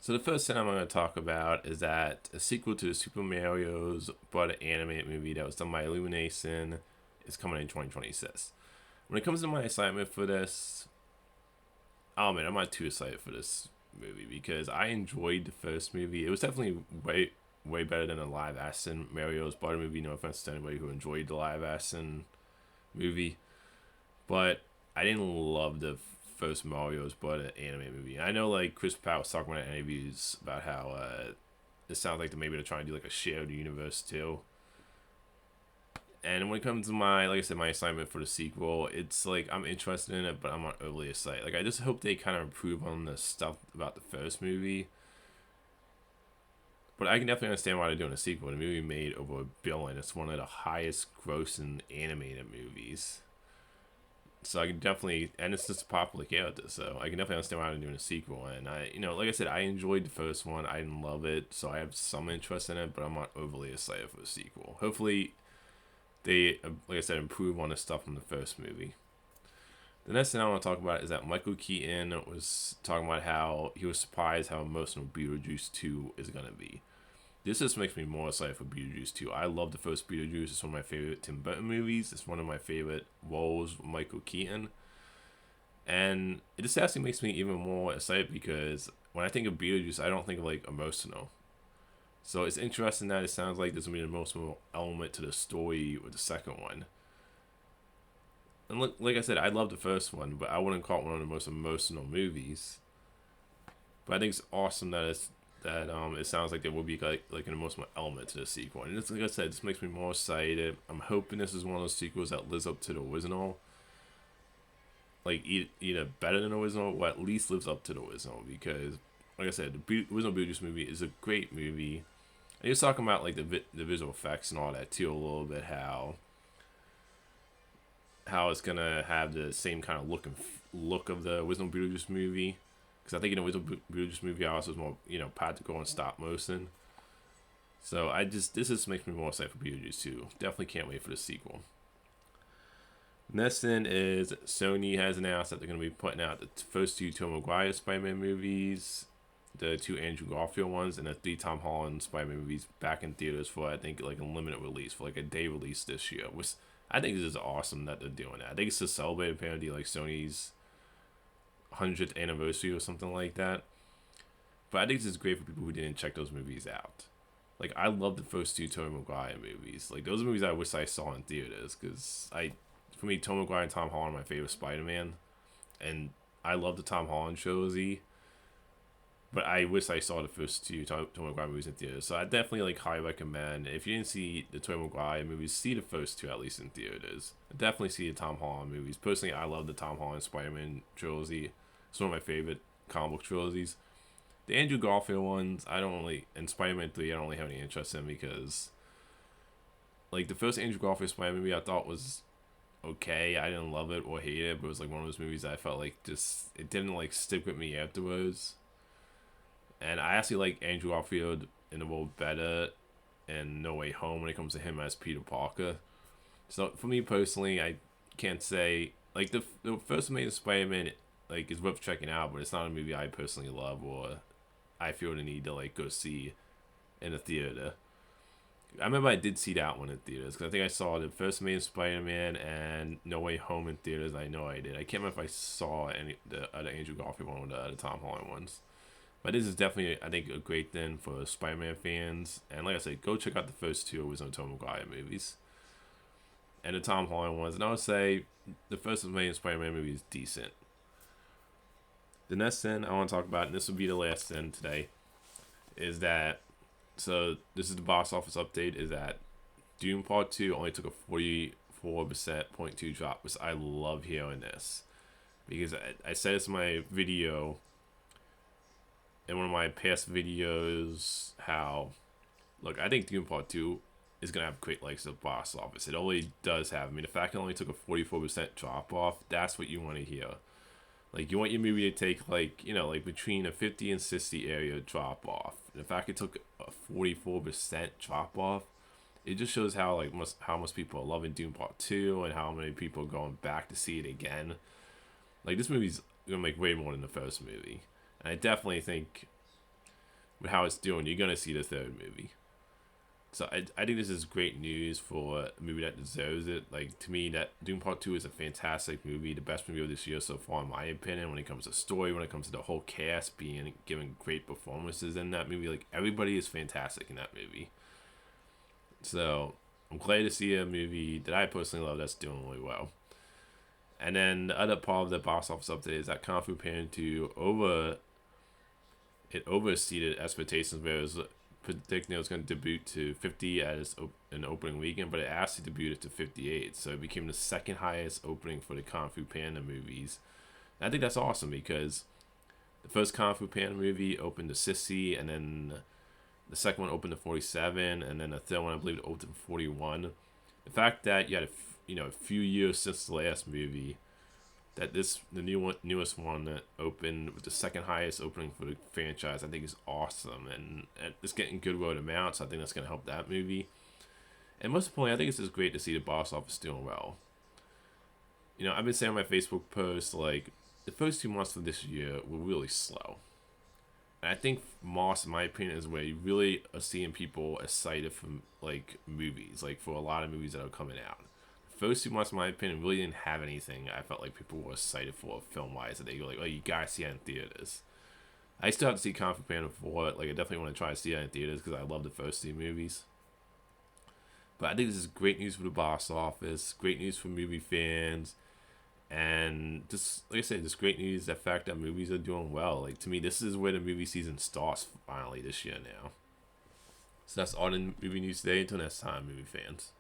So the first thing I'm going to talk about is that a sequel to the Super Mario's Brother animated movie that was done by Illumination is coming in 2026. When it comes to my excitement for this, oh man, I'm not too excited for this movie because I enjoyed the first movie. It was definitely way better than a live action Mario's Brother movie. No offense to anybody who enjoyed the live action movie, but I didn't love the first Mario's Brother anime movie. I know like Chris Pratt was talking about in interviews about how it sounds like maybe they're trying to do like a shared universe too. And when it comes to my, like I said, my assignment for the sequel, it's like I'm interested in it, but I'm not overly excited. Like I just hope they kind of improve on the stuff about the first movie. But I can definitely understand why they're doing a sequel. The movie made over $1 billion. It's one of the highest grossing animated movies. So I can definitely, and it's just a popular character, so I can definitely understand why they're doing a sequel. And like I said, I enjoyed the first one. I didn't love it, so I have some interest in it, but I'm not overly excited for the sequel. Hopefully, they, like I said, improve on the stuff from the first movie. The next thing I want to talk about is that Michael Keaton was talking about how he was surprised how emotional Beetlejuice 2 is going to be. This just makes me more excited for Beetlejuice 2. I love the first Beetlejuice. It's one of my favorite Tim Burton movies. It's one of my favorite roles with Michael Keaton. And it just actually makes me even more excited because when I think of Beetlejuice, I don't think of like emotional. So it's interesting that it sounds like there's going to be an emotional element to the story with the second one. And look, like I said, I love the first one, but I wouldn't call it one of the most emotional movies. But I think it's awesome that it sounds like there will be like an emotional element to the sequel. And it's, like I said, this makes me more excited. I'm hoping this is one of those sequels that lives up to the original. Like either better than the original or at least lives up to the original. Because, like I said, the original Beetlejuice movie is a great movie. And he was talking about like the visual effects and all that too a little bit. How it's gonna have the same kind of look of the original Beetlejuice movie. Because I think in the original Beetlejuice movie, also was more practical and stop motion. So this just makes me more excited for Beetlejuice 2. Definitely can't wait for the sequel. Next thing is Sony has announced that they're going to be putting out the first two Tobey Maguire Spider-Man movies, the two Andrew Garfield ones, and the three Tom Holland Spider-Man movies back in theaters for I think like a limited release, for like a day release this year. Which I think this is awesome that they're doing that. I think it's to celebrate apparently like Sony's 100th anniversary or something like that. But I think this is great for people who didn't check those movies out. Like I love the first two Tobey Maguire movies. Like those are movies I wish I saw in theaters because for me, Tobey Maguire and Tom Holland are my favorite Spider-Man, and I love the Tom Holland trilogy. But I wish I saw the first two Tobey Maguire movies in theaters. So I definitely like highly recommend, if you didn't see the Tobey Maguire movies, see the first two at least in theaters. Definitely see the Tom Holland movies. Personally, I love the Tom Holland Spider-Man trilogy. It's one of my favorite comic book trilogies. The Andrew Garfield ones, I don't really, and Spider-Man 3, I don't really have any interest in because, like, the first Andrew Garfield Spider-Man movie I thought was okay. I didn't love it or hate it, but it was like one of those movies that I felt like it didn't like stick with me afterwards. And I actually like Andrew Garfield in the world better in No Way Home when it comes to him as Peter Parker. So for me personally, I can't say like the first Amazing Spider-Man like is worth checking out, but it's not a movie I personally love or I feel the need to like go see in a theater. I remember I did see that one in theaters because I think I saw the first Amazing Spider-Man and No Way Home in theaters. I know I did. I can't remember if I saw any the other Andrew Garfield one or the other Tom Holland ones. But this is definitely, I think, a great thing for Spider-Man fans. And like I said, go check out the first two original Tobey Maguire movies and the Tom Holland ones. And I would say the first Amazing Spider-Man movie is decent. The next thing I want to talk about, and this will be the last thing today, is that, so this is the box office update, is that Dune Part 2 only took a 44.2% drop, which I love hearing this. Because I said this in my video, in one of my past videos, how, look, I think Dune Part 2 is going to have great likes at the box office. It always does have. I mean, the fact it only took a 44% drop off, that's what you want to hear. Like, you want your movie to take, like, like between a 50 and 60 area drop off. And the fact it took a 44% drop off, it just shows how, like, how much people are loving Dune Part 2 and how many people are going back to see it again. Like, this movie's going to make way more than the first movie. And I definitely think with how it's doing, you're gonna see the third movie. So I think this is great news for a movie that deserves it. Like, to me, that Dune Part 2 is a fantastic movie, the best movie of this year so far, in my opinion, when it comes to story, when it comes to the whole cast being given great performances in that movie. Like, everybody is fantastic in that movie. So I'm glad to see a movie that I personally love that's doing really well. And then the other part of the box office update is that Kung Fu Panda 2 overseeded expectations, where it was predicting it was going to debut to 50 as an opening weekend, but it actually debuted to 58, so it became the second highest opening for the Kung Fu Panda movies. And I think that's awesome, because the first Kung Fu Panda movie opened to 60, and then the second one opened to 47, and then the third one, I believe, opened to 41. The fact that you had a few years since the last movie, that the newest one that opened with the second highest opening for the franchise, I think is awesome, and it's getting good word of mouth, so I think that's going to help that movie. And most importantly, I think it's just great to see the box office doing well. I've been saying on my Facebook post, like, the first 2 months of this year were really slow. And I think Moss, in my opinion, is where you really are seeing people excited for, like, movies, like, for a lot of movies that are coming out. First 2 months, in my opinion, really didn't have anything I felt like people were excited for film-wise, that they go like, oh, you gotta see it in theaters. I still have to see Kung Fu Panda 4. Like, I definitely want to try to see it in theaters because I love the first 2 movies. But I think this is great news for the box office, great news for movie fans, and just, like I said, just great news, the fact that movies are doing well. Like, to me, this is where the movie season starts finally this year now. So that's all the movie news today. Until next time, movie fans.